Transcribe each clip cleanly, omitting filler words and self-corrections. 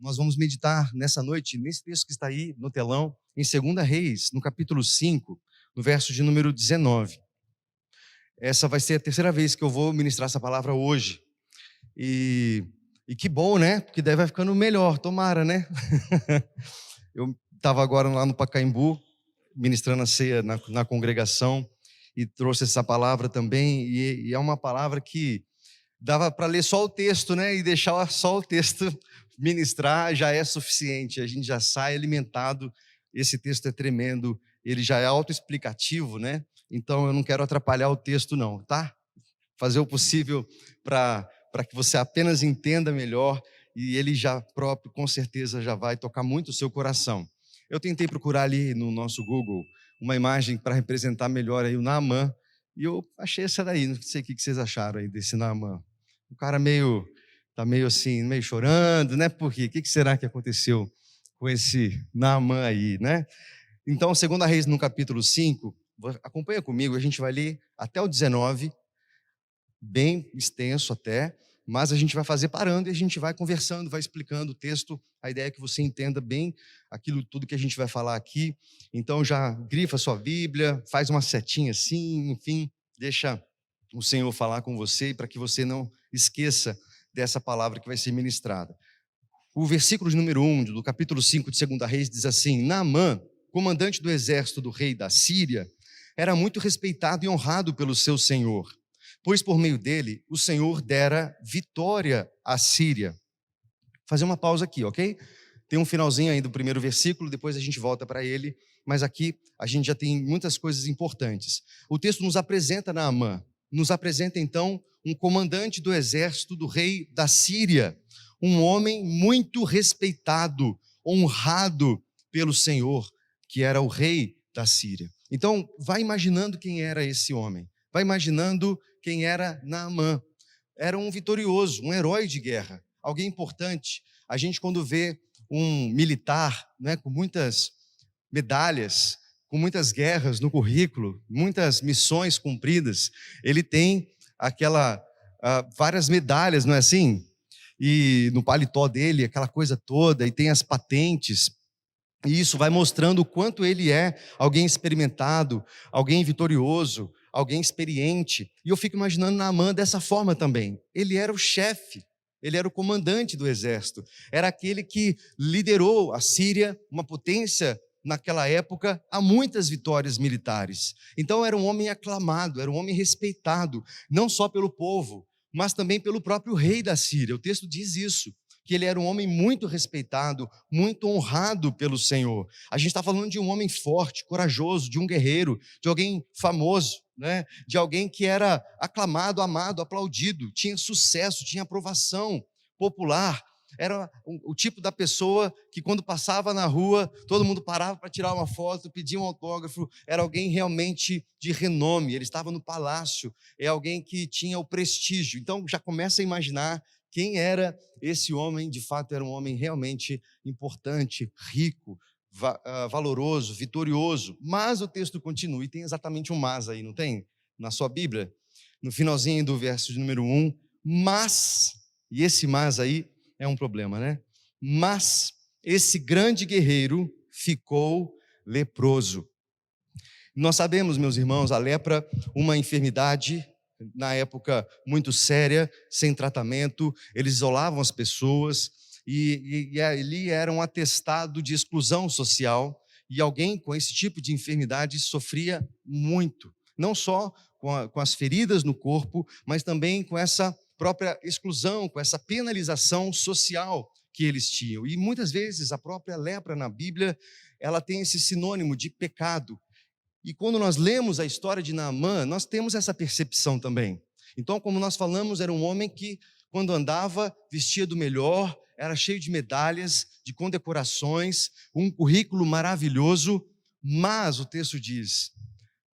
nós vamos meditar nessa noite, nesse texto que está aí no telão, em 2 Reis, no capítulo 5, no verso de número 19. Essa vai ser a terceira vez que eu vou ministrar essa palavra hoje. E que bom, né? Porque daí vai ficando melhor, tomara, né? Eu estava agora lá no Pacaembu, ministrando a ceia na congregação, e trouxe essa palavra também, e é uma palavra que dava para ler só o texto, né? E deixar só o texto ministrar já é suficiente. A gente já sai alimentado. Esse texto é tremendo. Ele já é autoexplicativo, né? Então eu não quero atrapalhar o texto, não, tá? Fazer o possível para que você apenas entenda melhor. E ele já próprio, com certeza, já vai tocar muito o seu coração. Eu tentei procurar ali no nosso Google uma imagem para representar melhor aí o Naamã. E eu achei essa daí. Não sei o que vocês acharam aí desse Naamã. O cara tá meio assim, meio chorando, né? Por quê? O que será que aconteceu com esse Naamã aí, né? Então, 2 Reis, no capítulo 5, acompanha comigo, a gente vai ler até o 19, bem extenso até, mas a gente vai fazer parando e a gente vai conversando, vai explicando o texto. A ideia é que você entenda bem aquilo tudo que a gente vai falar aqui. Então, já grifa sua Bíblia, faz uma setinha assim, enfim, deixa o Senhor falar com você para que você não esqueça dessa palavra que vai ser ministrada. O versículo de número 1 do capítulo 5 de 2 Reis diz assim: Naamã, comandante do exército do rei da Síria, era muito respeitado e honrado pelo seu senhor, pois por meio dele o Senhor dera vitória à Síria. Vou fazer uma pausa aqui, ok? Tem um finalzinho aí do primeiro versículo, depois a gente volta para ele, mas aqui a gente já tem muitas coisas importantes. O texto nos apresenta Naamã, nos apresenta então um comandante do exército do rei da Síria, um homem muito respeitado, honrado pelo Senhor, que era o rei da Síria. Então, vai imaginando quem era esse homem, vai imaginando quem era Naamã. Era um vitorioso, um herói de guerra, alguém importante. A gente, quando vê um militar, né, com muitas medalhas, com muitas guerras no currículo, muitas missões cumpridas, ele tem várias medalhas, não é assim? E no paletó dele, aquela coisa toda, e tem as patentes. E isso vai mostrando o quanto ele é alguém experimentado, alguém vitorioso, alguém experiente. E eu fico imaginando Naamã dessa forma também. Ele era o chefe, ele era o comandante do exército, era aquele que liderou a Síria, uma potência naquela época, há muitas vitórias militares. Então era um homem aclamado, era um homem respeitado, não só pelo povo, mas também pelo próprio rei da Síria. O texto diz isso, que ele era um homem muito respeitado, muito honrado pelo Senhor. A gente está falando de um homem forte, corajoso, de um guerreiro, de alguém famoso, né? De alguém que era aclamado, amado, aplaudido, tinha sucesso, tinha aprovação popular. Era o tipo da pessoa que quando passava na rua, todo mundo parava para tirar uma foto, pedia um autógrafo. Era alguém realmente de renome, ele estava no palácio, é alguém que tinha o prestígio. Então já começa a imaginar quem era esse homem. De fato era um homem realmente importante, rico, valoroso, vitorioso. Mas o texto continua, e tem exatamente um mas aí, não tem? Na sua Bíblia, no finalzinho do verso de número 1, mas, e esse mas aí é um problema, né? Mas esse grande guerreiro ficou leproso. Nós sabemos, meus irmãos, a lepra, uma enfermidade na época muito séria, sem tratamento, eles isolavam as pessoas e ali era um atestado de exclusão social, e alguém com esse tipo de enfermidade sofria muito, não só com as feridas no corpo, mas também com essa própria exclusão, com essa penalização social que eles tinham. E muitas vezes a própria lepra na Bíblia, ela tem esse sinônimo de pecado. E quando nós lemos a história de Naamã, nós temos essa percepção também. Então, como nós falamos, era um homem que, quando andava, vestia do melhor, era cheio de medalhas, de condecorações, um currículo maravilhoso, mas o texto diz,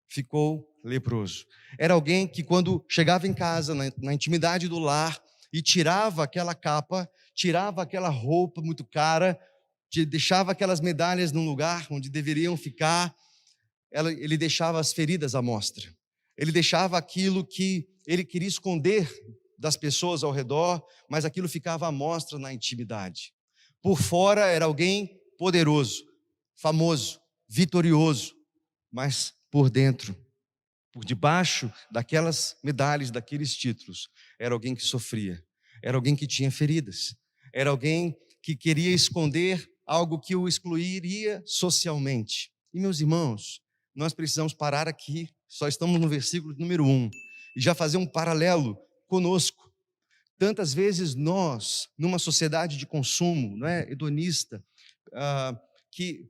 ficou leproso. Era alguém que, quando chegava em casa, na intimidade do lar, e tirava aquela capa, tirava aquela roupa muito cara, deixava aquelas medalhas num lugar onde deveriam ficar, ele deixava as feridas à mostra. Ele deixava aquilo que ele queria esconder das pessoas ao redor, mas aquilo ficava à mostra na intimidade. Por fora era alguém poderoso, famoso, vitorioso, mas por dentro, por debaixo daquelas medalhas, daqueles títulos, era alguém que sofria, era alguém que tinha feridas, era alguém que queria esconder algo que o excluiria socialmente. E meus irmãos, nós precisamos parar aqui, só estamos no versículo número 1, e já fazer um paralelo conosco. Tantas vezes nós, numa sociedade de consumo, não é, hedonista, que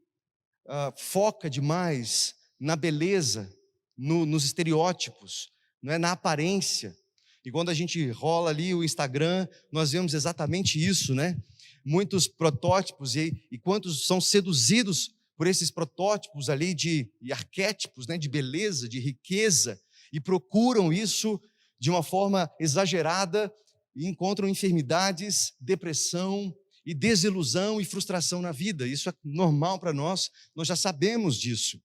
foca demais na beleza, nos estereótipos, não é, na aparência. E quando a gente rola ali o Instagram, nós vemos exatamente isso, né? Muitos protótipos e quantos são seduzidos por esses protótipos ali e arquétipos, né, de beleza, de riqueza, e procuram isso de uma forma exagerada e encontram enfermidades, depressão e desilusão e frustração na vida. Isso é normal para nós já sabemos disso.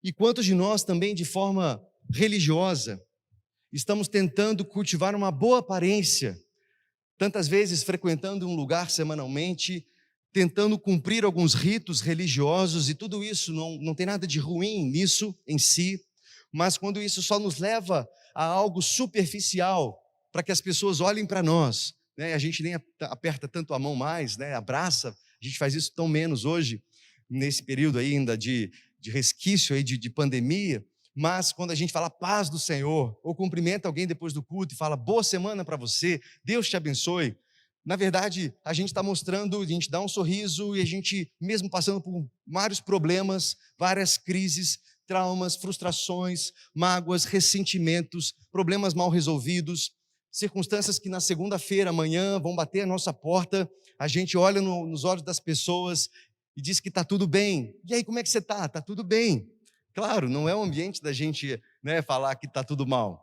E quantos de nós também, de forma religiosa, estamos tentando cultivar uma boa aparência, tantas vezes frequentando um lugar semanalmente, tentando cumprir alguns ritos religiosos, e tudo isso não tem nada de ruim nisso em si, mas quando isso só nos leva a algo superficial, para que as pessoas olhem para nós, né? A gente nem aperta tanto a mão mais, né? Abraça, a gente faz isso tão menos hoje, nesse período ainda de resquício aí de pandemia, mas quando a gente fala paz do Senhor, ou cumprimenta alguém depois do culto e fala boa semana para você, Deus te abençoe, na verdade a gente está mostrando, a gente dá um sorriso e a gente, mesmo passando por vários problemas, várias crises, traumas, frustrações, mágoas, ressentimentos, problemas mal resolvidos, circunstâncias que na segunda-feira, amanhã, vão bater a nossa porta, a gente olha nos olhos das pessoas e diz que está tudo bem. E aí, como é que você está? Está tudo bem. Claro, não é o ambiente da gente, né, falar que está tudo mal.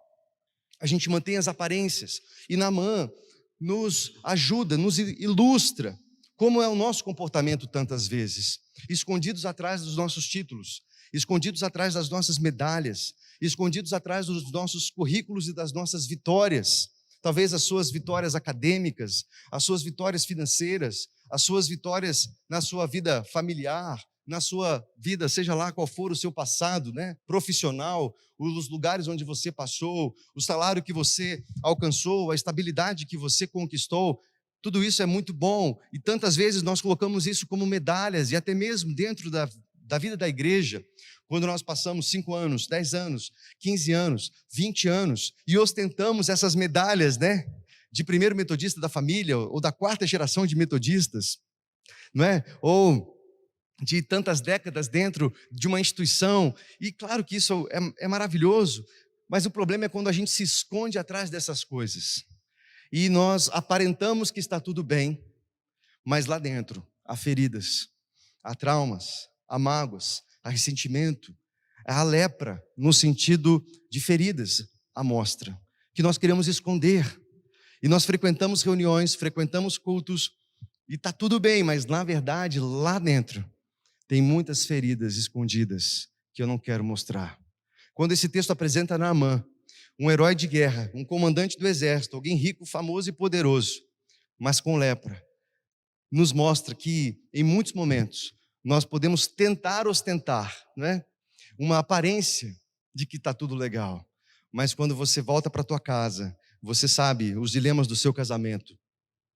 A gente mantém as aparências. E Naamã nos ajuda, nos ilustra como é o nosso comportamento tantas vezes. Escondidos atrás dos nossos títulos, escondidos atrás das nossas medalhas, escondidos atrás dos nossos currículos e das nossas vitórias. Talvez as suas vitórias acadêmicas, as suas vitórias financeiras, as suas vitórias na sua vida familiar, na sua vida, seja lá qual for o seu passado, né, profissional, os lugares onde você passou, o salário que você alcançou, a estabilidade que você conquistou, tudo isso é muito bom. E tantas vezes nós colocamos isso como medalhas, e até mesmo dentro da vida da igreja, quando nós passamos 5 anos, 10 anos, 15 anos, 20 anos, e ostentamos essas medalhas, né, de primeiro metodista da família, ou da 4ª geração de metodistas, não é? Ou de tantas décadas dentro de uma instituição, e claro que isso é maravilhoso, mas o problema é quando a gente se esconde atrás dessas coisas, e nós aparentamos que está tudo bem, mas lá dentro há feridas, há traumas, há mágoas, há ressentimento, há lepra, no sentido de feridas à mostra, que nós queremos esconder, e nós frequentamos reuniões, frequentamos cultos, e está tudo bem, mas na verdade, lá dentro, tem muitas feridas escondidas, que eu não quero mostrar. Quando esse texto apresenta Naamã, um herói de guerra, um comandante do exército, alguém rico, famoso e poderoso, mas com lepra, nos mostra que, em muitos momentos, nós podemos tentar ostentar, não é, uma aparência de que está tudo legal, mas quando você volta para a tua casa, você sabe os dilemas do seu casamento,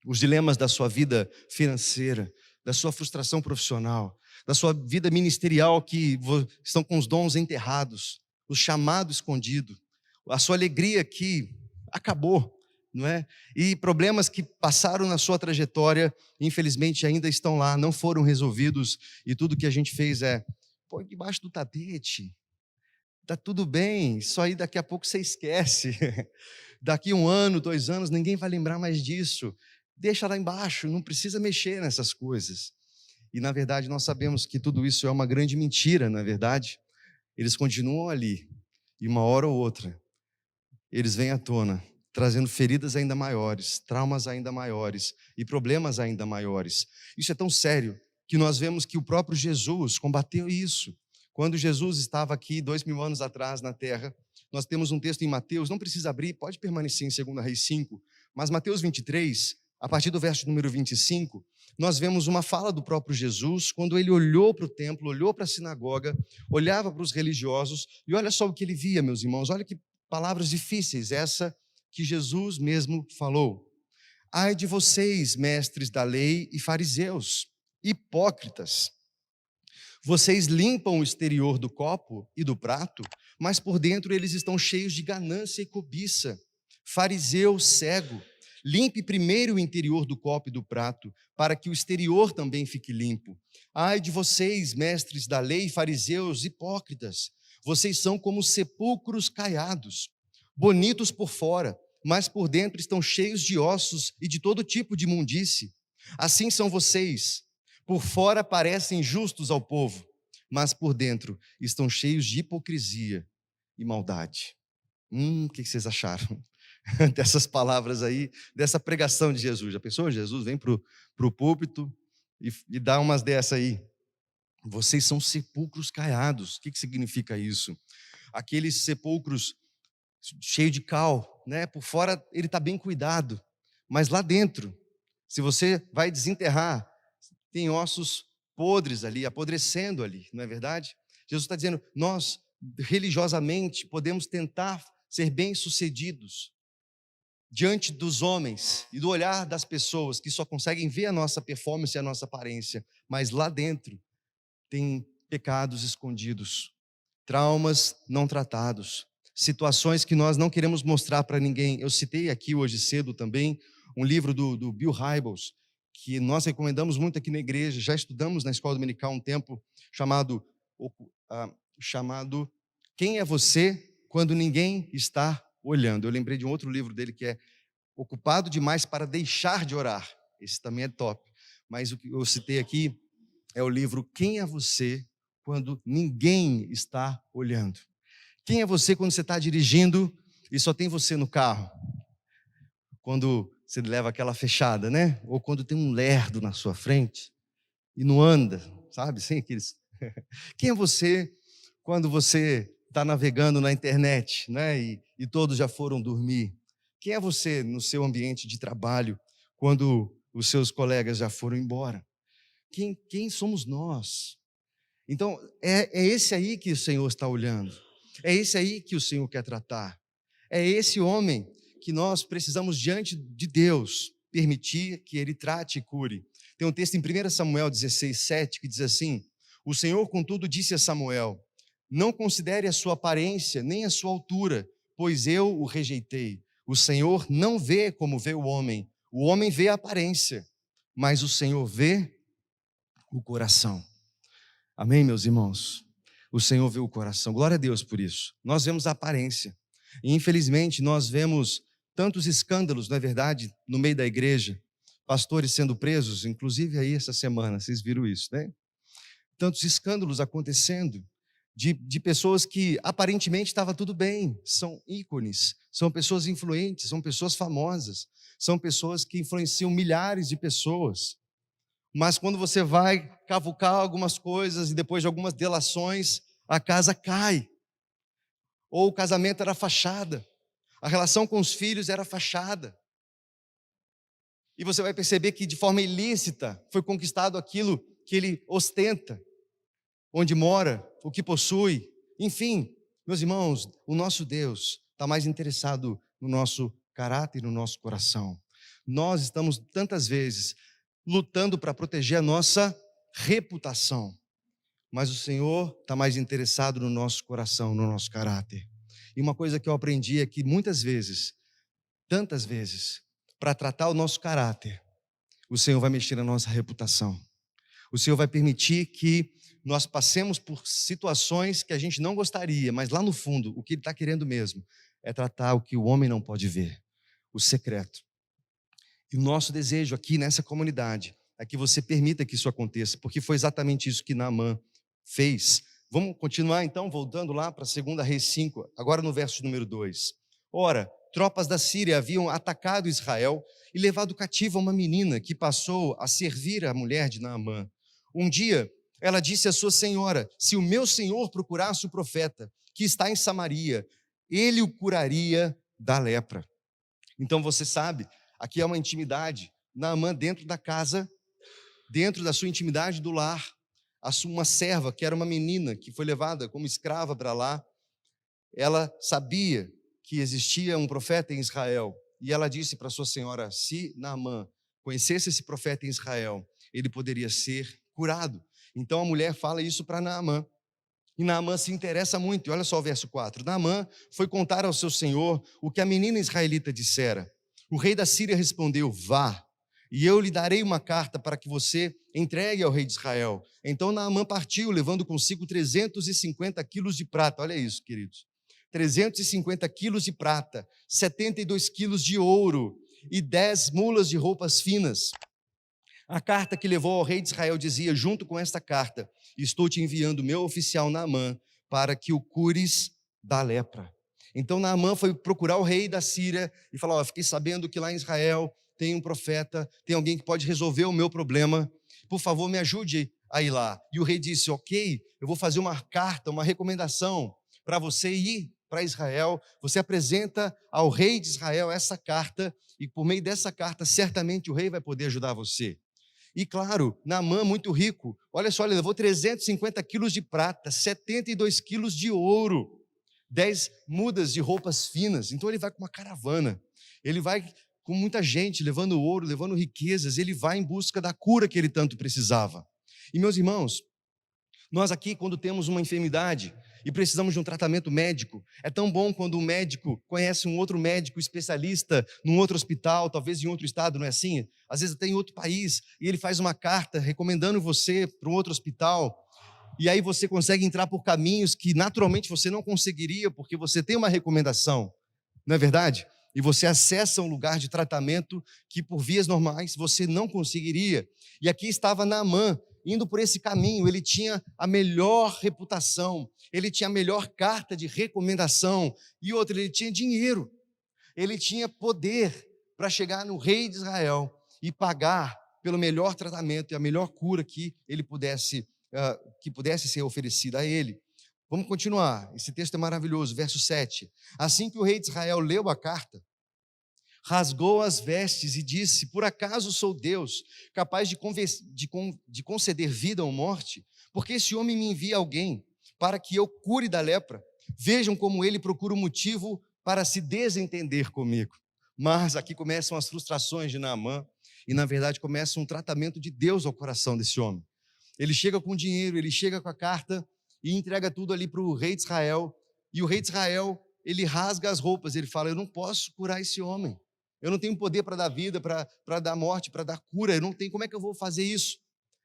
os dilemas da sua vida financeira, da sua frustração profissional, da sua vida ministerial, que estão com os dons enterrados, o chamado escondido, a sua alegria que acabou, não é? E problemas que passaram na sua trajetória, infelizmente ainda estão lá, não foram resolvidos, e tudo que a gente fez é, põe debaixo do tapete, está tudo bem, isso aí daqui a pouco você esquece, daqui 1 ano, 2 anos, ninguém vai lembrar mais disso, deixa lá embaixo, não precisa mexer nessas coisas. E na verdade nós sabemos que tudo isso é uma grande mentira, na verdade. Eles continuam ali, e uma hora ou outra, eles vêm à tona, trazendo feridas ainda maiores, traumas ainda maiores e problemas ainda maiores. Isso é tão sério que nós vemos que o próprio Jesus combateu isso. Quando Jesus estava aqui 2000 anos atrás na terra, nós temos um texto em Mateus, não precisa abrir, pode permanecer em 2 Reis 5, mas Mateus 23, a partir do verso número 25, nós vemos uma fala do próprio Jesus, quando ele olhou para o templo, olhou para a sinagoga, olhava para os religiosos, e olha só o que ele via, meus irmãos, olha que palavras difíceis, essa que Jesus mesmo falou. Ai de vocês, mestres da lei e fariseus, hipócritas! Vocês limpam o exterior do copo e do prato, mas por dentro eles estão cheios de ganância e cobiça. Fariseu cego, limpe primeiro o interior do copo e do prato, para que o exterior também fique limpo. Ai de vocês, mestres da lei e fariseus hipócritas! Vocês são como sepulcros caiados, bonitos por fora, mas por dentro estão cheios de ossos e de todo tipo de imundície. Assim são vocês. Por fora parecem justos ao povo, mas por dentro estão cheios de hipocrisia e maldade. O que vocês acharam dessas palavras aí, dessa pregação de Jesus? Já pensou? Jesus vem para o púlpito e dá umas dessas aí. Vocês são sepulcros caiados. O que significa isso? Aqueles sepulcros cheios de cal, né? Por fora ele está bem cuidado, mas lá dentro, se você vai desenterrar, tem ossos podres ali, apodrecendo ali, não é verdade? Jesus está dizendo, nós religiosamente podemos tentar ser bem-sucedidos diante dos homens e do olhar das pessoas que só conseguem ver a nossa performance e a nossa aparência, mas lá dentro tem pecados escondidos, traumas não tratados, situações que nós não queremos mostrar para ninguém. Eu citei aqui hoje cedo também um livro do Bill Hybels, que nós recomendamos muito aqui na igreja, já estudamos na escola dominical um tempo, chamado Quem é Você Quando Ninguém Está Olhando. Eu lembrei de um outro livro dele que é Ocupado Demais para Deixar de Orar. Esse também é top. Mas o que eu citei aqui é o livro Quem é Você Quando Ninguém Está Olhando. Quem é você quando você está dirigindo e só tem você no carro? Quando você leva aquela fechada, né? Ou quando tem um lerdo na sua frente e não anda, sabe? Sem aqueles... Quem é você quando você está navegando na internet, né? E todos já foram dormir? Quem é você no seu ambiente de trabalho quando os seus colegas já foram embora? Quem somos nós? Então, é esse aí que o Senhor está olhando. É esse aí que o Senhor quer tratar. É esse homem que nós precisamos, diante de Deus, permitir que Ele trate e cure. Tem um texto em 1 Samuel 16:7 que diz assim: O Senhor, contudo, disse a Samuel: Não considere a sua aparência, nem a sua altura, pois eu o rejeitei. O Senhor não vê como vê o homem vê a aparência, mas o Senhor vê o coração. Amém, meus irmãos? O Senhor vê o coração. Glória a Deus por isso. Nós vemos a aparência. E, infelizmente, nós vemos tantos escândalos, não é verdade, no meio da igreja, pastores sendo presos, inclusive aí essa semana, vocês viram isso, né? Tantos escândalos acontecendo, de pessoas que aparentemente estava tudo bem, são ícones, são pessoas influentes, são pessoas famosas, são pessoas que influenciam milhares de pessoas, mas quando você vai cavucar algumas coisas e depois de algumas delações, a casa cai, ou o casamento era fachada, a relação com os filhos era fachada. E você vai perceber que de forma ilícita foi conquistado aquilo que ele ostenta, onde mora, o que possui. Enfim, meus irmãos, o nosso Deus está mais interessado no nosso caráter e no nosso coração. Nós estamos tantas vezes lutando para proteger a nossa reputação, mas o Senhor está mais interessado no nosso coração, no nosso caráter. E uma coisa que eu aprendi é que muitas vezes, tantas vezes, para tratar o nosso caráter, o Senhor vai mexer na nossa reputação. O Senhor vai permitir que nós passemos por situações que a gente não gostaria, mas lá no fundo, o que Ele está querendo mesmo é tratar o que o homem não pode ver, o secreto. E o nosso desejo aqui nessa comunidade é que você permita que isso aconteça, porque foi exatamente isso que Naamã fez. Vamos continuar então, voltando lá para 2 Reis 5, agora no verso número 2. Ora, tropas da Síria haviam atacado Israel e levado cativa uma menina que passou a servir a mulher de Naamã. Um dia, ela disse à sua senhora: se o meu senhor procurasse o profeta que está em Samaria, ele o curaria da lepra. Então você sabe, aqui é uma intimidade, Naamã dentro da casa, dentro da sua intimidade do lar, uma serva, que era uma menina, que foi levada como escrava para lá, ela sabia que existia um profeta em Israel, e ela disse para sua senhora, se Naamã conhecesse esse profeta em Israel, ele poderia ser curado. Então a mulher fala isso para Naamã, e Naamã se interessa muito, e olha só o verso 4, Naamã foi contar ao seu senhor o que a menina israelita dissera. O rei da Síria respondeu, vá, e eu lhe darei uma carta para que você entregue ao rei de Israel. Então Naamã partiu, levando consigo 350 quilos de prata, olha isso, queridos, 350 quilos de prata, 72 quilos de ouro e 10 mulas de roupas finas. A carta que levou ao rei de Israel dizia, junto com esta carta, estou te enviando meu oficial Naamã para que o cures da lepra. Então Naamã foi procurar o rei da Síria e falou, fiquei sabendo que lá em Israel tem um profeta, tem alguém que pode resolver o meu problema, por favor me ajude a ir lá. E o rei disse, ok, eu vou fazer uma carta, uma recomendação para você ir para Israel, você apresenta ao rei de Israel essa carta e por meio dessa carta certamente o rei vai poder ajudar você. E claro, Naamã muito rico, olha só, ele levou 350 quilos de prata, 72 quilos de ouro, 10 mudas de roupas finas, então ele vai com uma caravana, ele vai com muita gente, levando ouro, levando riquezas, ele vai em busca da cura que ele tanto precisava. E meus irmãos, nós aqui quando temos uma enfermidade e precisamos de um tratamento médico, é tão bom quando um médico conhece um outro médico especialista num outro hospital, talvez em outro estado, não é assim? Às vezes até em outro país, e ele faz uma carta recomendando você para um outro hospital, e aí você consegue entrar por caminhos que naturalmente você não conseguiria, porque você tem uma recomendação, não é verdade? E você acessa um lugar de tratamento que por vias normais você não conseguiria. E aqui estava Naamã, indo por esse caminho, ele tinha a melhor reputação, ele tinha a melhor carta de recomendação, e outra, ele tinha dinheiro, ele tinha poder para chegar no rei de Israel e pagar pelo melhor tratamento e a melhor cura que ele pudesse ser oferecida a ele. Vamos continuar, esse texto é maravilhoso, verso 7. Assim que o rei de Israel leu a carta, rasgou as vestes e disse, por acaso sou Deus, capaz de conceder vida ou morte? Porque esse homem me envia alguém para que eu cure da lepra. Vejam como ele procura um motivo para se desentender comigo. Mas aqui começam as frustrações de Naamã, e na verdade começa um tratamento de Deus ao coração desse homem. Ele chega com dinheiro, ele chega com a carta e entrega tudo ali para o rei de Israel, e o rei de Israel, ele rasga as roupas, ele fala, eu não posso curar esse homem, eu não tenho poder para dar vida, para dar morte, para dar cura, eu não tenho, como é que eu vou fazer isso?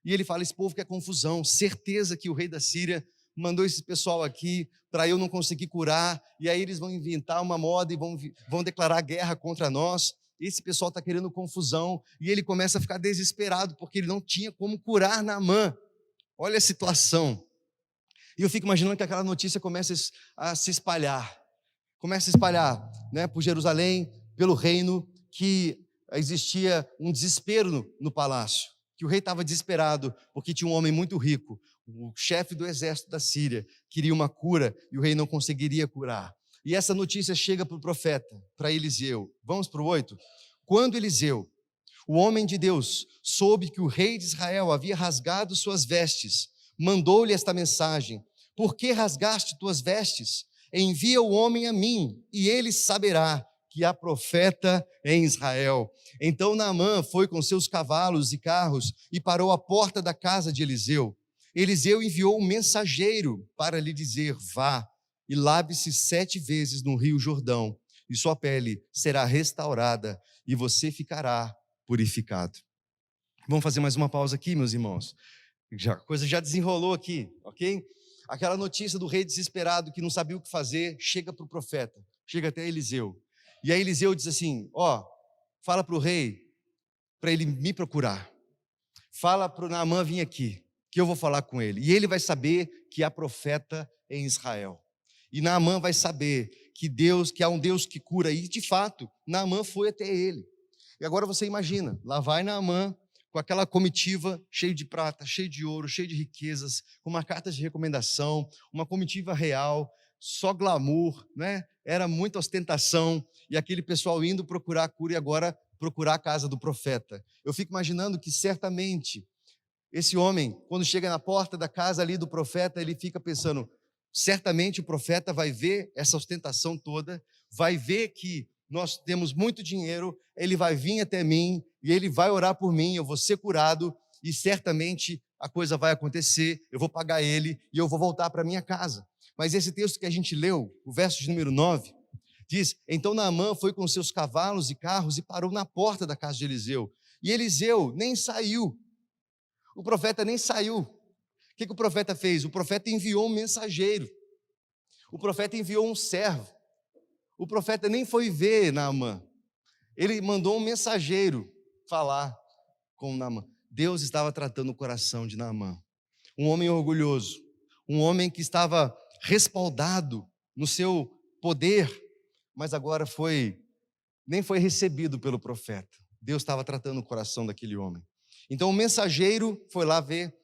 E ele fala, esse povo quer confusão, certeza que o rei da Síria mandou esse pessoal aqui para eu não conseguir curar, e aí eles vão inventar uma moda e vão declarar guerra contra nós. Esse pessoal está querendo confusão, e ele começa a ficar desesperado, porque ele não tinha como curar Naamã. Olha a situação. E eu fico imaginando que aquela notícia começa a se espalhar, né, por Jerusalém, pelo reino, que existia um desespero no palácio, que o rei estava desesperado, porque tinha um homem muito rico, o chefe do exército da Síria, queria uma cura, e o rei não conseguiria curar. E essa notícia chega para o profeta, para Eliseu. Vamos para o 8? Quando Eliseu, o homem de Deus, soube que o rei de Israel havia rasgado suas vestes, mandou-lhe esta mensagem, por que rasgaste tuas vestes? Envia o homem a mim, e ele saberá que há profeta em Israel. Então Naamã foi com seus cavalos e carros e parou à porta da casa de Eliseu. Eliseu enviou um mensageiro para lhe dizer, vá e lave-se 7 vezes no rio Jordão, e sua pele será restaurada, e você ficará purificado. Vamos fazer mais uma pausa aqui, meus irmãos. A coisa já desenrolou aqui, ok? Aquela notícia do rei desesperado que não sabia o que fazer, chega para o profeta, chega até Eliseu. E aí Eliseu diz assim, fala para o rei, para ele me procurar. Fala para o Naamã vir aqui, que eu vou falar com ele. E ele vai saber que há profeta em Israel. E Naamã vai saber que há um Deus que cura. E de fato, Naamã foi até ele. E agora você imagina, lá vai Naamã, com aquela comitiva cheia de prata, cheia de ouro, cheia de riquezas, com uma carta de recomendação, uma comitiva real, só glamour, né? Era muita ostentação, e aquele pessoal indo procurar a cura, e agora procurar a casa do profeta. Eu fico imaginando que certamente esse homem, quando chega na porta da casa ali do profeta, ele fica pensando, certamente o profeta vai ver essa ostentação toda, vai ver que nós temos muito dinheiro, ele vai vir até mim e ele vai orar por mim, eu vou ser curado e certamente a coisa vai acontecer, eu vou pagar ele e eu vou voltar para minha casa. Mas esse texto que a gente leu, o verso de número 9, diz, então Naamã foi com seus cavalos e carros e parou na porta da casa de Eliseu. E Eliseu nem saiu. O profeta nem saiu. O que o profeta fez? O profeta enviou um mensageiro. O profeta enviou um servo. O profeta nem foi ver Naamã. Ele mandou um mensageiro falar com Naamã. Deus estava tratando o coração de Naamã. Um homem orgulhoso. Um homem que estava respaldado no seu poder, mas agora nem foi recebido pelo profeta. Deus estava tratando o coração daquele homem. Então o mensageiro foi lá ver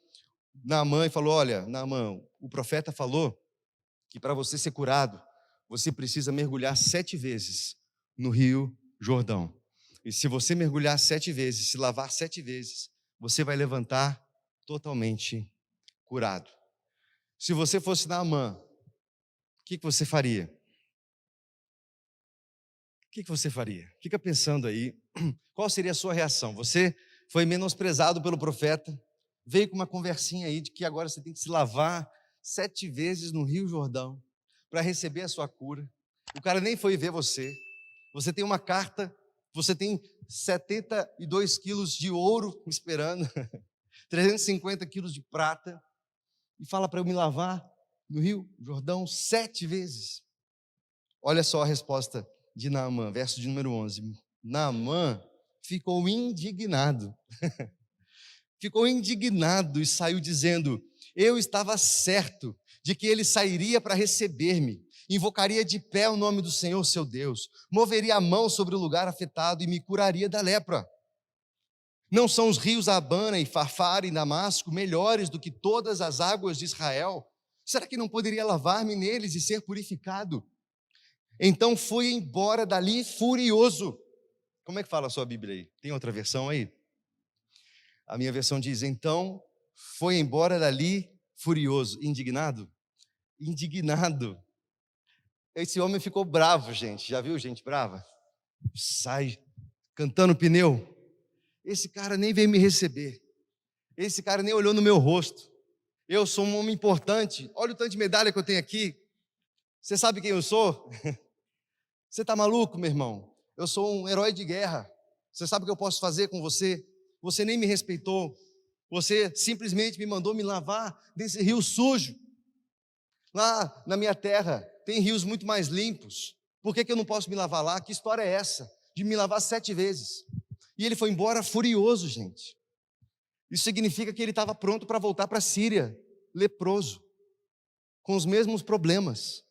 Naamã e falou, olha, Naamã, o profeta falou que para você ser curado, você precisa mergulhar 7 vezes no rio Jordão. E se você mergulhar 7 vezes, se lavar 7 vezes, você vai levantar totalmente curado. Se você fosse Naamã, o que você faria? O que você faria? Fica pensando aí, qual seria a sua reação? Você foi menosprezado pelo profeta, veio com uma conversinha aí de que agora você tem que se lavar 7 vezes no Rio Jordão para receber a sua cura. O cara nem foi ver você. Você tem uma carta, você tem 72 quilos de ouro esperando, 350 quilos de prata, e fala para eu me lavar no Rio Jordão 7 vezes. Olha só a resposta de Naamã, verso de número 11. Naamã ficou indignado. Ficou indignado e saiu dizendo, eu estava certo de que ele sairia para receber-me, invocaria de pé o nome do Senhor seu Deus, moveria a mão sobre o lugar afetado e me curaria da lepra. Não são os rios Abana e Farfar e Damasco melhores do que todas as águas de Israel? Será que não poderia lavar-me neles e ser purificado? Então fui embora dali furioso. Como é que fala a sua Bíblia aí? Tem outra versão aí? A minha versão diz, então foi embora dali furioso. Indignado? Indignado. Esse homem ficou bravo, gente. Já viu gente brava? Sai cantando pneu. Esse cara nem veio me receber. Esse cara nem olhou no meu rosto. Eu sou um homem importante. Olha o tanto de medalha que eu tenho aqui. Você sabe quem eu sou? Você está maluco, meu irmão? Eu sou um herói de guerra. Você sabe o que eu posso fazer com você? Você nem me respeitou. Você simplesmente me mandou me lavar desse rio sujo. Lá na minha terra tem rios muito mais limpos. Por que eu não posso me lavar lá? Que história é essa? De me lavar 7 vezes. E ele foi embora furioso, gente. Isso significa que ele estava pronto para voltar para a Síria, leproso, com os mesmos problemas.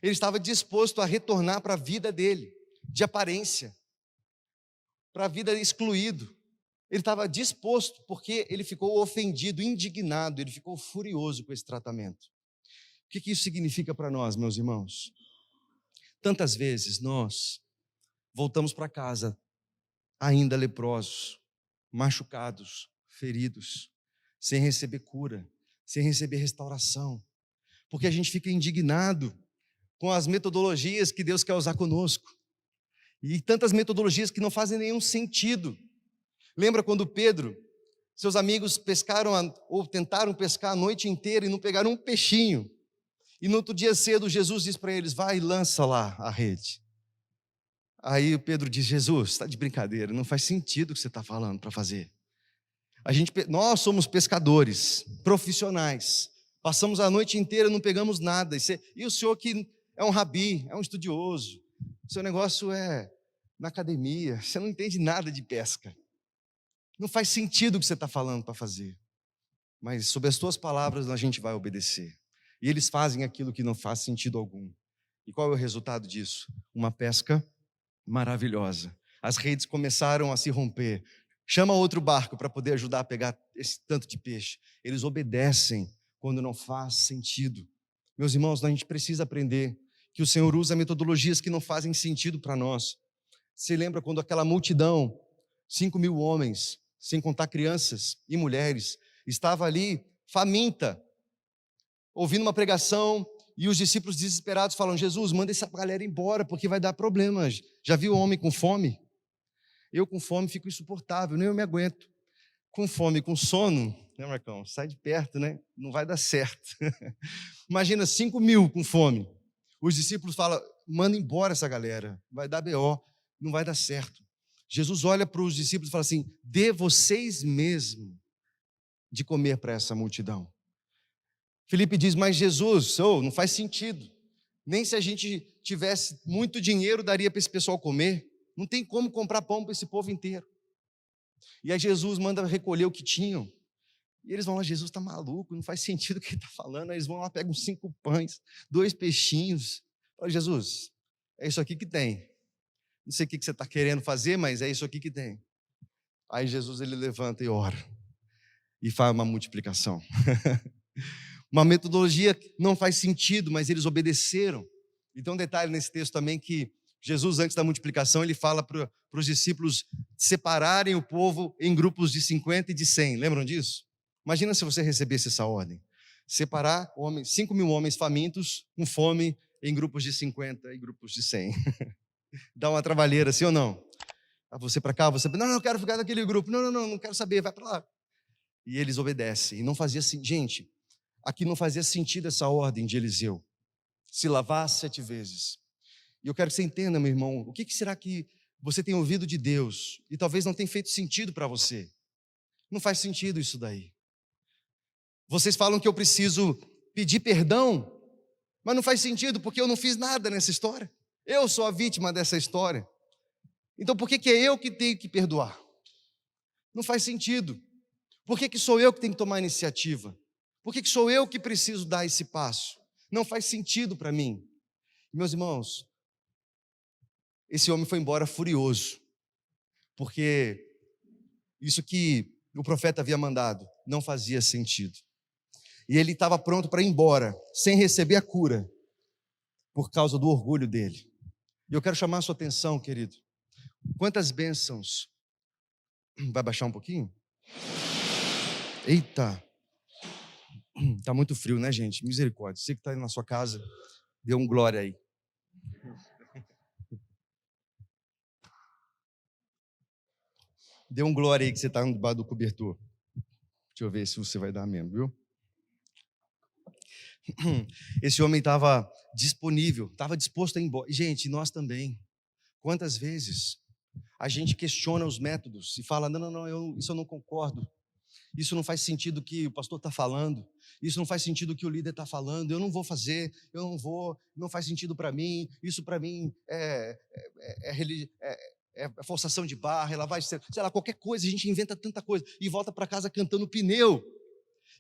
Ele estava disposto a retornar para a vida dele, de aparência, para a vida excluído. Ele estava disposto, porque ele ficou ofendido, indignado, ele ficou furioso com esse tratamento. O que isso significa para nós, meus irmãos? Tantas vezes nós voltamos para casa ainda leprosos, machucados, feridos, sem receber cura, sem receber restauração, porque a gente fica indignado com as metodologias que Deus quer usar conosco, e tantas metodologias que não fazem nenhum sentido. Lembra quando Pedro, seus amigos pescaram ou tentaram pescar a noite inteira e não pegaram um peixinho, e no outro dia cedo Jesus diz para eles, vai e lança lá a rede. Aí o Pedro diz, Jesus, está de brincadeira, não faz sentido o que você está falando para fazer. Nós somos pescadores, profissionais, passamos a noite inteira, não pegamos nada, e o senhor que é um rabi, é um estudioso, o seu negócio é na academia, você não entende nada de pesca, não faz sentido o que você está falando para fazer, mas sob as tuas palavras a gente vai obedecer, e eles fazem aquilo que não faz sentido algum, e qual é o resultado disso? Uma pesca maravilhosa, as redes começaram a se romper, chama outro barco para poder ajudar a pegar esse tanto de peixe, eles obedecem quando não faz sentido. Meus irmãos, a gente precisa aprender que o Senhor usa metodologias que não fazem sentido para nós. Você lembra quando aquela multidão, 5.000 homens, sem contar crianças e mulheres, estava ali faminta, ouvindo uma pregação, e os discípulos desesperados falam: Jesus, manda essa galera embora, porque vai dar problemas. Já viu o homem com fome? Eu com fome fico insuportável, nem eu me aguento. Com fome, com sono, né, Marcão? Sai de perto, né? Não vai dar certo. Imagina 5.000 com fome. Os discípulos falam: manda embora essa galera, vai dar BO, não vai dar certo. Jesus olha para os discípulos e fala assim: dê vocês mesmos de comer para essa multidão. Felipe diz: mas Jesus, não faz sentido. Nem se a gente tivesse muito dinheiro daria para esse pessoal comer. Não tem como comprar pão para esse povo inteiro. E aí Jesus manda recolher o que tinham. E eles vão lá: Jesus está maluco, não faz sentido o que ele está falando. Aí eles vão lá, pegam 5 pães, 2 peixinhos. Fala: Jesus, é isso aqui que tem. Não sei o que você está querendo fazer, mas é isso aqui que tem. Aí Jesus, ele levanta e ora. E faz uma multiplicação. Uma metodologia que não faz sentido, mas eles obedeceram. E tem um detalhe nesse texto também que Jesus, antes da multiplicação, ele fala para os discípulos separarem o povo em grupos de 50 e de 100. Lembram disso? Imagina se você recebesse essa ordem. Separar 5.000 homens famintos com fome em grupos de 50 e grupos de 100. Dá uma trabalheira, sim ou não? Você para cá, você... Não, eu quero ficar naquele grupo. Não quero saber, vai para lá. E eles obedecem. E não fazia assim, gente, aqui não fazia sentido essa ordem de Eliseu. Se lavar 7 vezes. E eu quero que você entenda, meu irmão, o que será que você tem ouvido de Deus e talvez não tenha feito sentido para você? Não faz sentido isso daí. Vocês falam que eu preciso pedir perdão, mas não faz sentido porque eu não fiz nada nessa história. Eu sou a vítima dessa história. Então por que é eu que tenho que perdoar? Não faz sentido. Por que sou eu que tenho que tomar a iniciativa? Por que sou eu que preciso dar esse passo? Não faz sentido para mim. Meus irmãos, esse homem foi embora furioso, porque isso que o profeta havia mandado não fazia sentido. E ele estava pronto para ir embora, sem receber a cura, por causa do orgulho dele. E eu quero chamar a sua atenção, querido. Quantas bênçãos... Vai baixar um pouquinho? Eita! Está muito frio, né, gente? Misericórdia. Você que está aí na sua casa, dê um glória aí. Dê um glória aí que você está debaixo do cobertor. Deixa eu ver se você vai dar mesmo, viu? Esse homem estava disponível, estava disposto a ir embora. Gente, nós também. Quantas vezes a gente questiona os métodos e fala: isso eu não concordo. Isso não faz sentido o que o pastor está falando. Isso não faz sentido o que o líder está falando. Eu não vou fazer, não faz sentido para mim. Isso para mim é forçação de barra, ela vai ser, sei lá, qualquer coisa. A gente inventa tanta coisa e volta para casa cantando pneu.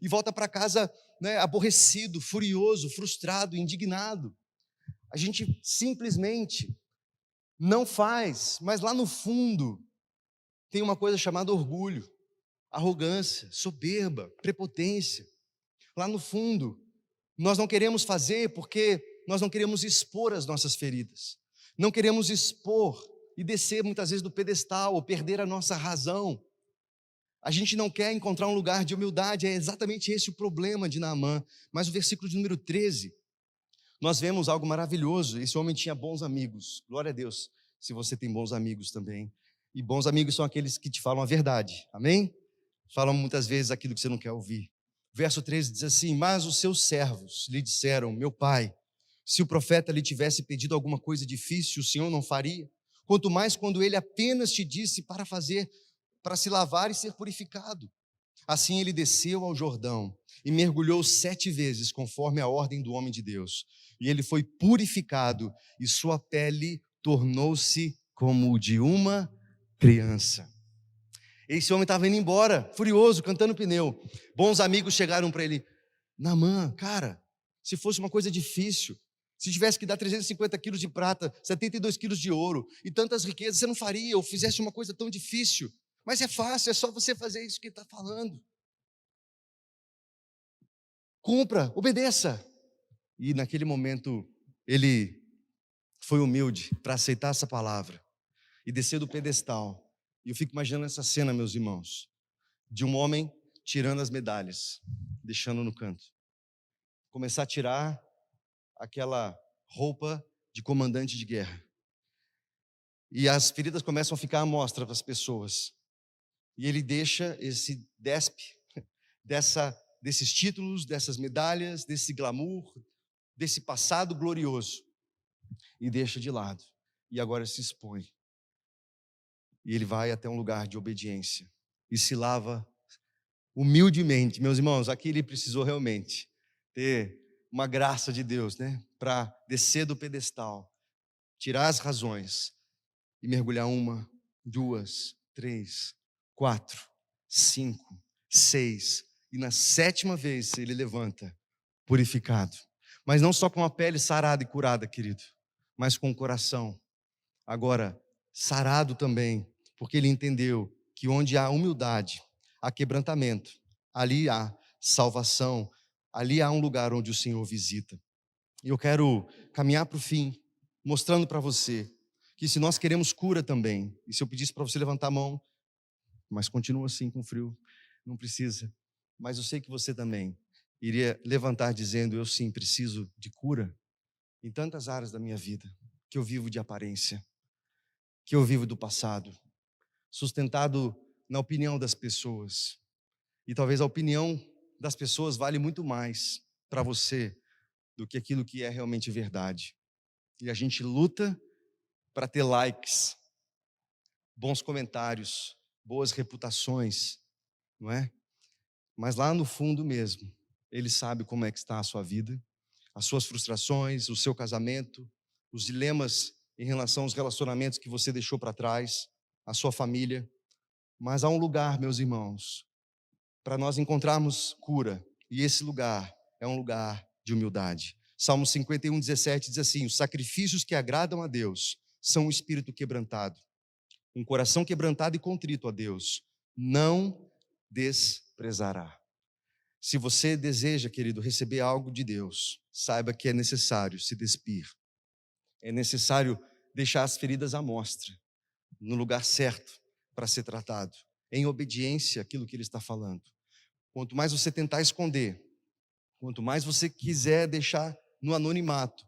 E volta para casa, né, aborrecido, furioso, frustrado, indignado. A gente simplesmente não faz, mas lá no fundo tem uma coisa chamada orgulho, arrogância, soberba, prepotência. Lá no fundo, nós não queremos fazer porque nós não queremos expor as nossas feridas. Não queremos expor e descer muitas vezes do pedestal ou perder a nossa razão. A gente não quer encontrar um lugar de humildade, é exatamente esse o problema de Naamã. Mas o versículo de número 13, nós vemos algo maravilhoso. Esse homem tinha bons amigos. Glória a Deus, se você tem bons amigos também. E bons amigos são aqueles que te falam a verdade, amém? Falam muitas vezes aquilo que você não quer ouvir. Verso 13 diz assim: mas os seus servos lhe disseram: meu pai, se o profeta lhe tivesse pedido alguma coisa difícil, o Senhor não faria? Quanto mais quando ele apenas te disse para se lavar e ser purificado. Assim ele desceu ao Jordão e mergulhou 7 vezes, conforme a ordem do homem de Deus. E ele foi purificado, e sua pele tornou-se como o de uma criança. Esse homem estava indo embora, furioso, cantando pneu. Bons amigos chegaram para ele: Naamã, cara, se fosse uma coisa difícil, se tivesse que dar 350 quilos de prata, 72 quilos de ouro e tantas riquezas, você não faria, ou fizesse uma coisa tão difícil. Mas é fácil, é só você fazer isso que ele está falando. Cumpra, obedeça. E naquele momento, ele foi humilde para aceitar essa palavra e descer do pedestal. E eu fico imaginando essa cena, meus irmãos, de um homem tirando as medalhas, deixando no canto. Começar a tirar aquela roupa de comandante de guerra. E as feridas começam a ficar à mostra para as pessoas. E ele deixa esse despe desses títulos, dessas medalhas, desse glamour, desse passado glorioso, e deixa de lado. E agora se expõe. E ele vai até um lugar de obediência e se lava humildemente. Meus irmãos, aqui ele precisou realmente ter uma graça de Deus, né, para descer do pedestal, tirar as razões e mergulhar 1, 2, 3, 4, 5, 6, e na 7ª vez ele levanta purificado. Mas não só com a pele sarada e curada, querido, mas com o coração agora sarado também, porque ele entendeu que onde há humildade, há quebrantamento, ali há salvação, ali há um lugar onde o Senhor visita. E eu quero caminhar para o fim, mostrando para você que se nós queremos cura também, e se eu pedisse para você levantar a mão, mas continua assim com frio, não precisa, mas eu sei que você também iria levantar dizendo: eu sim preciso de cura em tantas áreas da minha vida, que eu vivo de aparência, que eu vivo do passado, sustentado na opinião das pessoas, e talvez a opinião das pessoas vale muito mais para você do que aquilo que é realmente verdade. E a gente luta para ter likes, bons comentários, boas reputações, não é? Mas lá no fundo mesmo, ele sabe como é que está a sua vida, as suas frustrações, o seu casamento, os dilemas em relação aos relacionamentos que você deixou para trás, a sua família. Mas há um lugar, meus irmãos, para nós encontrarmos cura, e esse lugar é um lugar de humildade. Salmo 51:17 diz assim: os sacrifícios que agradam a Deus são um espírito quebrantado, um coração quebrantado e contrito a Deus não desprezará. Se você deseja, querido, receber algo de Deus, saiba que é necessário se despir, é necessário deixar as feridas à mostra, no lugar certo para ser tratado, em obediência àquilo que Ele está falando. Quanto mais você tentar esconder, quanto mais você quiser deixar no anonimato,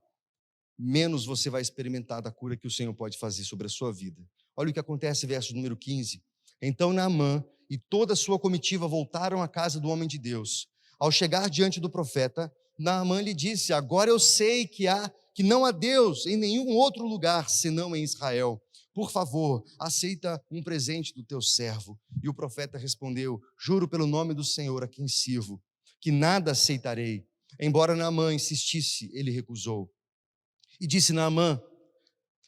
menos você vai experimentar da cura que o Senhor pode fazer sobre a sua vida. Olha o que acontece, verso número 15. Então Naamã e toda a sua comitiva voltaram à casa do homem de Deus. Ao chegar diante do profeta, Naamã lhe disse: agora eu sei que não há Deus em nenhum outro lugar senão em Israel. Por favor, aceita um presente do teu servo. E o profeta respondeu: juro pelo nome do Senhor a quem sirvo, que nada aceitarei. Embora Naamã insistisse, ele recusou. E disse Naamã: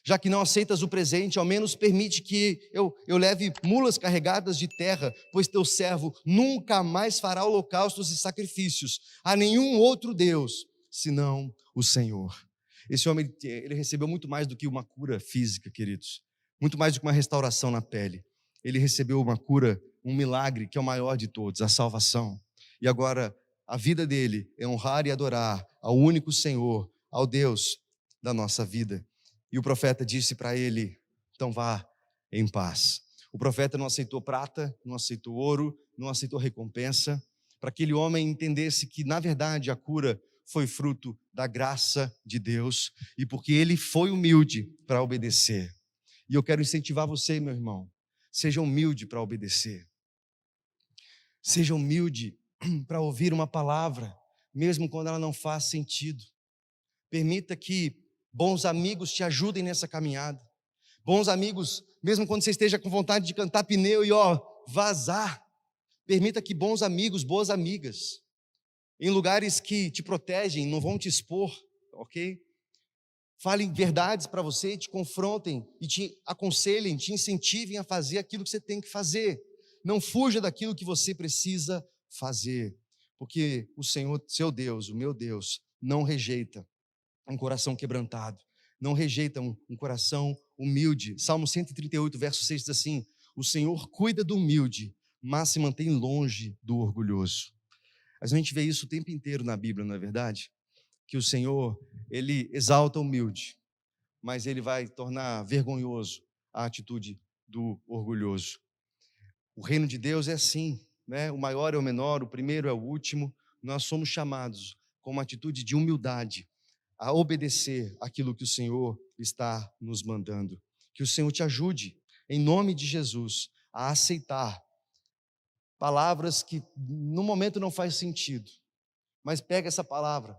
já que não aceitas o presente, ao menos permite que eu leve mulas carregadas de terra, pois teu servo nunca mais fará holocaustos e sacrifícios a nenhum outro Deus, senão o Senhor. Esse homem, ele recebeu muito mais do que uma cura física, queridos, muito mais do que uma restauração na pele. Ele recebeu uma cura, um milagre que é o maior de todos, a salvação. E agora, a vida dele é honrar e adorar ao único Senhor, ao Deus da nossa vida. E o profeta disse para ele: então vá em paz. O profeta não aceitou prata, não aceitou ouro, não aceitou recompensa, para que aquele homem entendesse que, na verdade, a cura foi fruto da graça de Deus e porque ele foi humilde para obedecer. E eu quero incentivar você, meu irmão, seja humilde para obedecer. Seja humilde para ouvir uma palavra, mesmo quando ela não faz sentido. Permita que bons amigos te ajudem nessa caminhada. Bons amigos, mesmo quando você esteja com vontade de cantar pneu e vazar, permita que bons amigos, boas amigas, em lugares que te protegem, não vão te expor, ok? Falem verdades para você, te confrontem e te aconselhem, te incentivem a fazer aquilo que você tem que fazer. Não fuja daquilo que você precisa fazer, porque o Senhor, seu Deus, o meu Deus, não rejeita um coração quebrantado, não rejeita um coração humilde. Salmo 138, verso 6 diz assim: o Senhor cuida do humilde, mas se mantém longe do orgulhoso. Mas a gente vê isso o tempo inteiro na Bíblia, não é verdade? Que o Senhor, Ele exalta o humilde, mas Ele vai tornar vergonhoso a atitude do orgulhoso. O reino de Deus é assim, né? O maior é o menor, o primeiro é o último. Nós somos chamados com uma atitude de humildade a obedecer aquilo que o Senhor está nos mandando. Que o Senhor te ajude, em nome de Jesus, a aceitar palavras que no momento não faz sentido, mas pega essa palavra,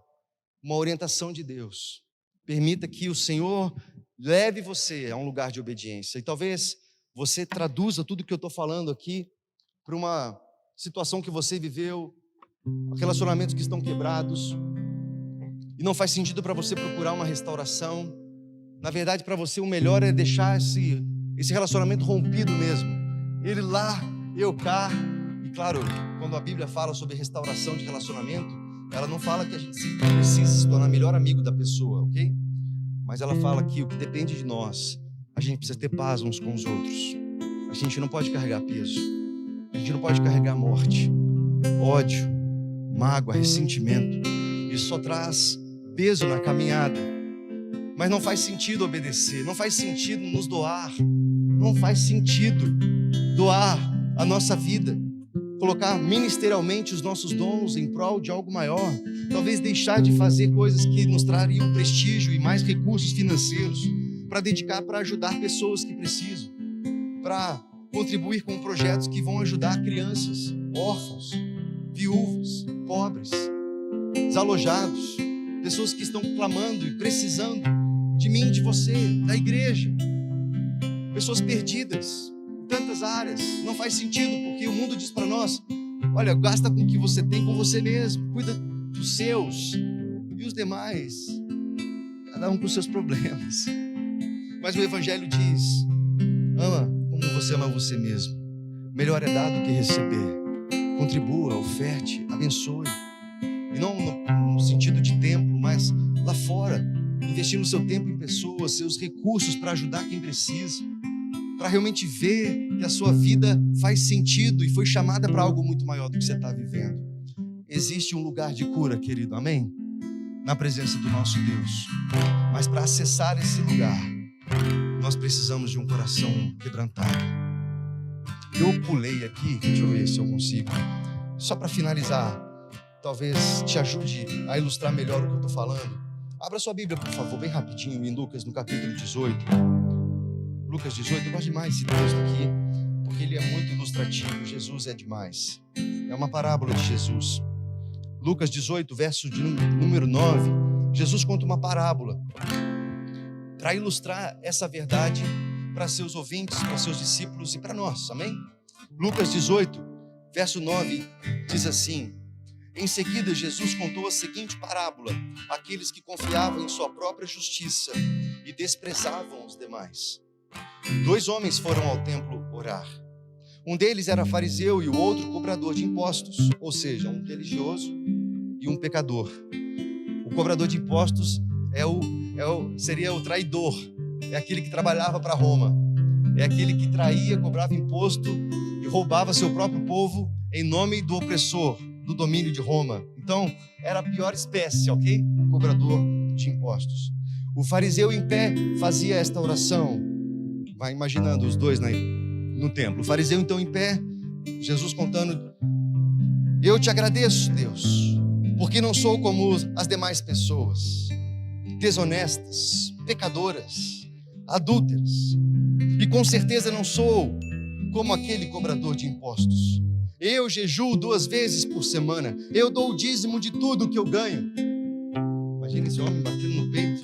uma orientação de Deus. Permita que o Senhor leve você a um lugar de obediência. E talvez você traduza tudo que eu estou falando aqui para uma situação que você viveu, relacionamentos que estão quebrados, e não faz sentido para você procurar uma restauração. Na verdade, para você o melhor é deixar esse relacionamento rompido mesmo. Ele lá, eu cá. E claro, quando a Bíblia fala sobre restauração de relacionamento, ela não fala que a gente precisa se tornar melhor amigo da pessoa, ok? Mas ela fala que o que depende de nós, a gente precisa ter paz uns com os outros. A gente não pode carregar peso. A gente não pode carregar morte, ódio, mágoa, ressentimento. Isso só traz peso na caminhada. Mas não faz sentido obedecer, não faz sentido nos doar, não faz sentido doar a nossa vida, colocar ministerialmente os nossos dons em prol de algo maior, talvez deixar de fazer coisas que nos trariam prestígio e mais recursos financeiros, para dedicar para ajudar pessoas que precisam, para contribuir com projetos que vão ajudar crianças, órfãos, viúvas, pobres, desalojados, pessoas que estão clamando e precisando de mim, de você, da igreja, pessoas perdidas em tantas áreas. Não faz sentido, porque o mundo diz para nós: olha, gasta com o que você tem com você mesmo, cuida dos seus, e os demais, cada um com os seus problemas. Mas o Evangelho diz: ama como você ama você mesmo. Melhor é dar do que receber. Contribua, oferte, abençoe. E não no sentido de tempo, mas lá fora, investindo seu tempo em pessoas, seus recursos para ajudar quem precisa, para realmente ver que a sua vida faz sentido e foi chamada para algo muito maior do que você está vivendo. Existe um lugar de cura, querido, amém? Na presença do nosso Deus. Mas para acessar esse lugar, nós precisamos de um coração quebrantado. Eu pulei aqui, deixa eu ver se eu consigo, só para finalizar, talvez te ajude a ilustrar melhor o que eu estou falando. Abra sua Bíblia, por favor, bem rapidinho, em Lucas, no capítulo 18. Lucas 18, eu gosto demais desse texto aqui, porque ele é muito ilustrativo. Jesus é demais. É uma parábola de Jesus. Lucas 18, verso de número 9. Jesus conta uma parábola para ilustrar essa verdade para seus ouvintes, para seus discípulos e para nós, amém? Lucas 18, verso 9, diz assim: em seguida, Jesus contou a seguinte parábola àqueles que confiavam em sua própria justiça e desprezavam os demais. 2 homens foram ao templo orar. Um deles era fariseu e o outro cobrador de impostos, ou seja, um religioso e um pecador. O cobrador de impostos seria o traidor, é aquele que trabalhava para Roma, é aquele que traía, cobrava imposto e roubava seu próprio povo em nome do opressor, do domínio de Roma. Então, era a pior espécie, ok? O cobrador de impostos. O fariseu em pé fazia esta oração. Vai imaginando os dois no templo. O fariseu então em pé, Jesus contando: eu te agradeço, Deus, porque não sou como as demais pessoas, desonestas, pecadoras, adúlteras, e com certeza não sou como aquele cobrador de impostos. Eu jejuo 2 vezes por semana. Eu dou o dízimo de tudo que eu ganho. Imagina esse homem batendo no peito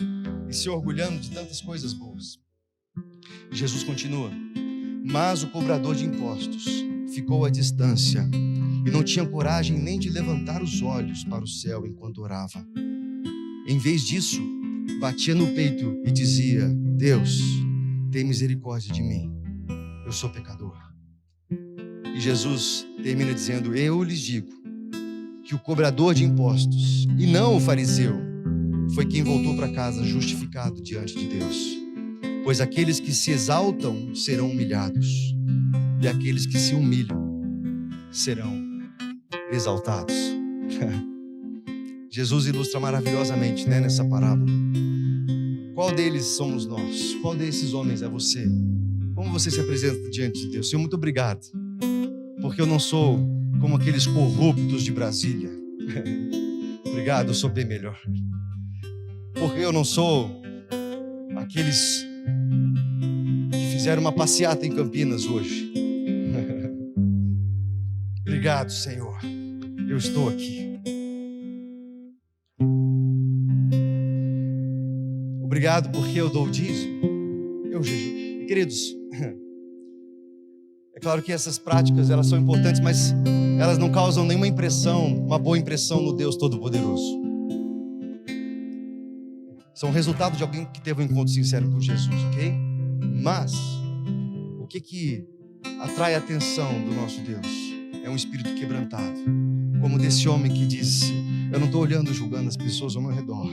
e se orgulhando de tantas coisas boas. Jesus continua: mas o cobrador de impostos ficou à distância e não tinha coragem nem de levantar os olhos para o céu enquanto orava. Em vez disso, batia no peito e dizia: Deus, tem misericórdia de mim, eu sou pecador. E Jesus termina dizendo: eu lhes digo que o cobrador de impostos, e não o fariseu, foi quem voltou para casa justificado diante de Deus. Pois aqueles que se exaltam serão humilhados, e aqueles que se humilham serão exaltados. Jesus ilustra maravilhosamente, né, nessa parábola. Qual deles somos nós? Qual desses homens é você? Como você se apresenta diante de Deus? Senhor, muito obrigado, porque eu não sou como aqueles corruptos de Brasília. Obrigado, eu sou bem melhor. Porque eu não sou aqueles que fizeram uma passeata em Campinas hoje. Obrigado, Senhor. Eu estou aqui. Obrigado porque eu dou o dízimo. Eu jejuo. E, queridos, é claro que essas práticas, elas são importantes, mas elas não causam nenhuma impressão, uma boa impressão no Deus Todo-Poderoso. São o resultado de alguém que teve um encontro sincero com Jesus, ok? Mas o que atrai a atenção do nosso Deus é um espírito quebrantado, como desse homem que disse: eu não estou olhando, julgando as pessoas ao meu redor,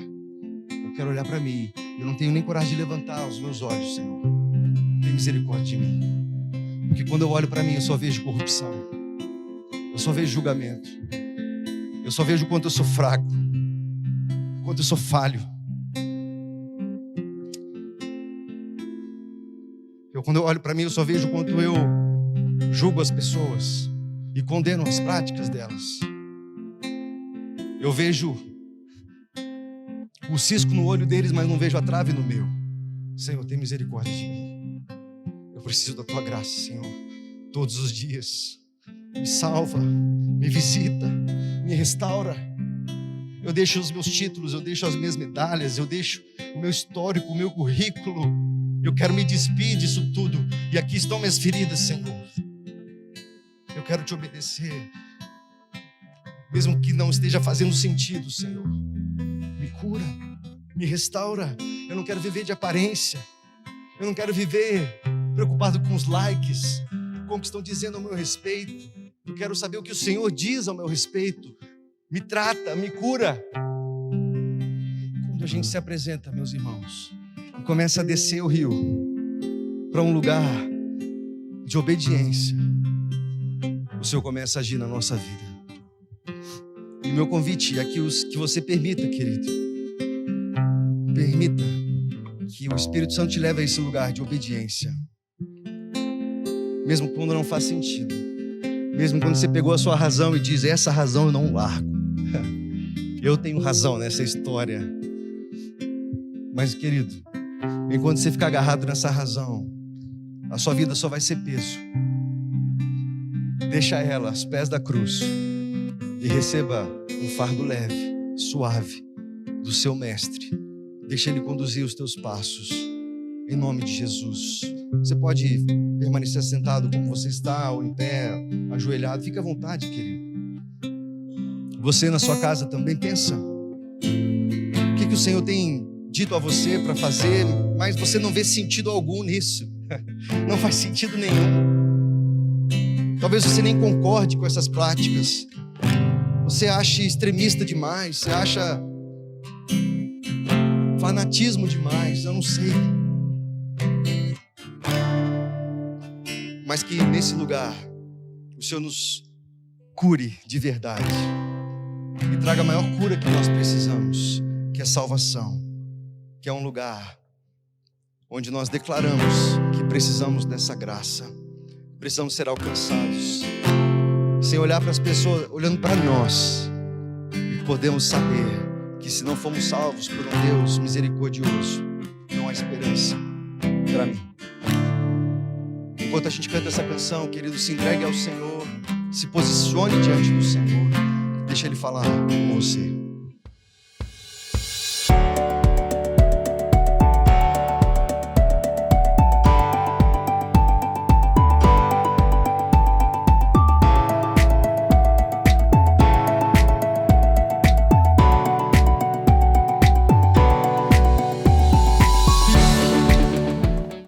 eu quero olhar para mim, eu não tenho nem coragem de levantar os meus olhos, Senhor, tem misericórdia de mim, porque quando eu olho para mim eu só vejo corrupção, eu só vejo julgamento, eu só vejo o quanto eu sou fraco, o quanto eu sou falho. Quando eu olho para mim, eu só vejo o quanto eu julgo as pessoas e condeno as práticas delas. Eu vejo o cisco no olho deles, mas não vejo a trave no meu. Senhor, tem misericórdia de mim. Eu preciso da tua graça, Senhor, todos os dias. Me salva, me visita, me restaura. Eu deixo os meus títulos, eu deixo as minhas medalhas, eu deixo o meu histórico, o meu currículo. Eu quero me despir disso tudo. E aqui estão minhas feridas, Senhor. Eu quero te obedecer, mesmo que não esteja fazendo sentido, Senhor. Me cura, me restaura. Eu não quero viver de aparência. Eu não quero viver preocupado com os likes, com o que estão dizendo ao meu respeito. Eu quero saber o que o Senhor diz ao meu respeito. Me trata, me cura. Quando a gente se apresenta, meus irmãos, e começa a descer o rio para um lugar de obediência, o Senhor começa a agir na nossa vida. E o meu convite é que você permita, querido, permita que o Espírito Santo te leve a esse lugar de obediência, mesmo quando não faz sentido, mesmo quando você pegou a sua razão e diz: essa razão eu não largo. Eu tenho razão nessa história. Mas, querido, enquanto você ficar agarrado nessa razão, a sua vida só vai ser peso. Deixa ela aos pés da cruz e receba um fardo leve, suave, do seu mestre. Deixa ele conduzir os teus passos, em nome de Jesus. Você pode permanecer sentado como você está, ou em pé, ajoelhado. Fique à vontade, querido. Você na sua casa também pensa o que o Senhor tem dito a você para fazer, mas você não vê sentido algum nisso. Não faz sentido nenhum. Talvez você nem concorde com essas práticas. Você ache extremista demais, você acha fanatismo demais, eu não sei. Mas que nesse lugar o Senhor nos cure de verdade e traga a maior cura que nós precisamos, que é salvação, que é um lugar onde nós declaramos que precisamos dessa graça, precisamos ser alcançados, sem olhar para as pessoas, olhando para nós, e podemos saber que se não fomos salvos por um Deus misericordioso, não há esperança para mim. Enquanto a gente canta essa canção, querido, se entregue ao Senhor, se posicione diante do Senhor, deixa Ele falar com você.